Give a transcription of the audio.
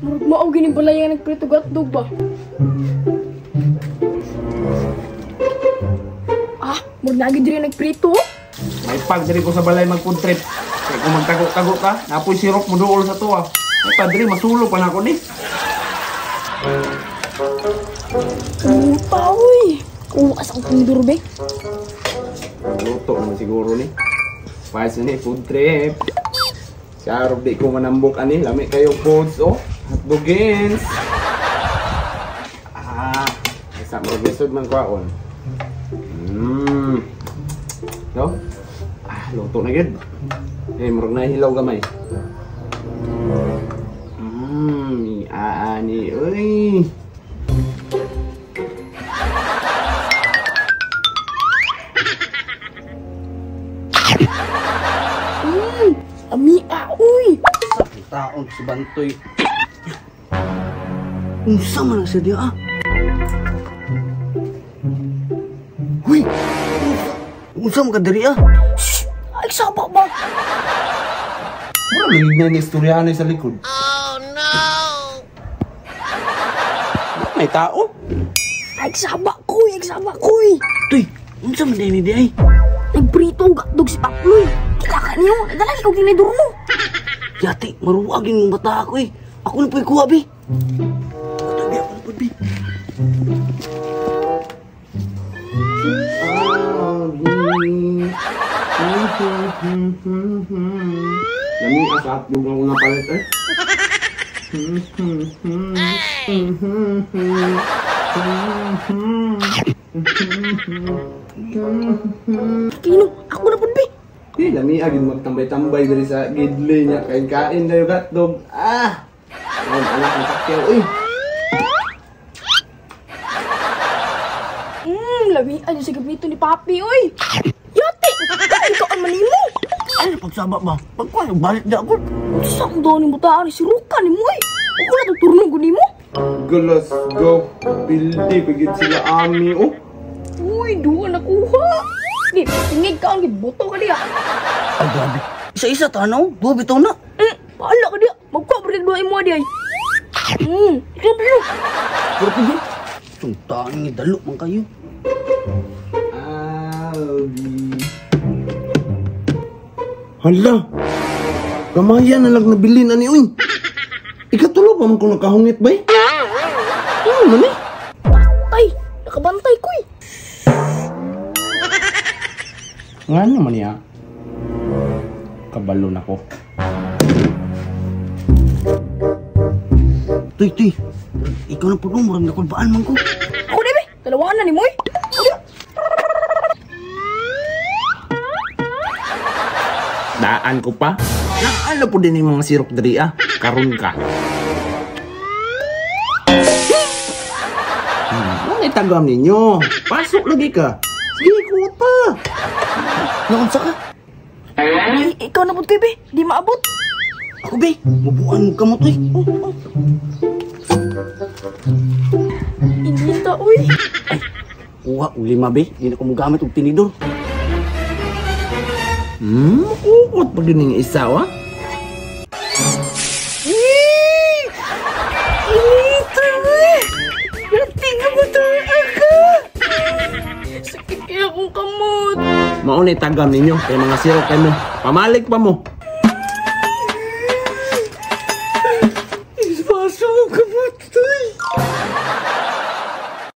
Murag mao gini balay nga nagprito hotdog ba? Ah, murag nagi diri nagprito. May pag diri ko sa balay mag-food trip. Kaya kung magtago-tago ka, napoy sirok mo dool sa tuwa. May pag diri masulo pa na ako ni. Puta, uy. Kuwas ang tinidor, be. Luto naman siguro ni. Pahis na ni, food trip. Si Arog di ko manambok ani. Lami kayo foods, oh. Hotdogins. Isa mag-lisod man kwaon. No? Luto na gid. Murag na hilaw gamay. Aani, uy. Amia, uy. Sakit taon si Bantoy. Unsa man siya dia ah? Uy! Unsa man ka diri ah? Shhh! Ay, saba ba? Mura nagignan ni istoryahan sa likod. Oh no! May tao? Ay, saba, kuy. Ay, saba, kuy. Tuy, unsa man din di ay? Nagprito ang hotdog si Pakloy. Kilaka niyo. Nagdalagi ko tinidor mo. Yati, maruwagin mong bata ako eh. Ako na po ikuha, bi. Tabi ako na po, bi. Lami asap yung ako na palit eh. Kino, ako na po, be. Lami agin magtambay-tambay dari sa gidli niya. Kain-kain na yung hotdog. Ang anak ng takyaw, uy. Lamian yung sigapito ni Papi, uy. Yate, kain ka ang manimo. Ano pagsaba ba? Pagkuha, balik na ako. Saan daw ni butaan ni sirukan ni mo, uy. Ako na tuturnong ko ni mo. Let's go. Pildi, pagid sila ami, oh. Uy, doon nakuha. Di, tingig ka ang gibuto ka diya. Ay, grabe. Isa-isa tanaw. Dua bitaw na. Paala ka diya. Magkabrik doon mo diya. Ikaw dalo. Pero po, bi. Suntaan nga dalo man kayo. Hala. Kamayan na lang nabili na ni, uy. Ikatulo pa man kung nakahungit ba eh? Ano man eh? Ay, nakabantay ko eh. Nga naman niya. Kabalo na ko. Tuy, tuy. Ikaw na po nung murang nakulbaan man ko. Ako di, be. Dalawaan na ni mo eh. Daan ko pa. Naala po din yung mga sirok dari ah. Karun ka. Ano itagam ninyo? Pasok lagi ka. Sige, kuha pa. Naunsa ka? Ay, ikaw na po kayo, be. Di maabot. Ako, be. Mabuan mo kamot, uy. Inita, uy. Kuha, ulima, be. Di na ko magamit og tinidor. Ukot pa din yung isa, wa? Inita, uy. Natinga mo tayo ako. Sakit kaya akong kamot. Mauna itagam ninyo. Kaya mga sirok kayo mo. Pamalik pa mo. Ispaso mo kamot, uy.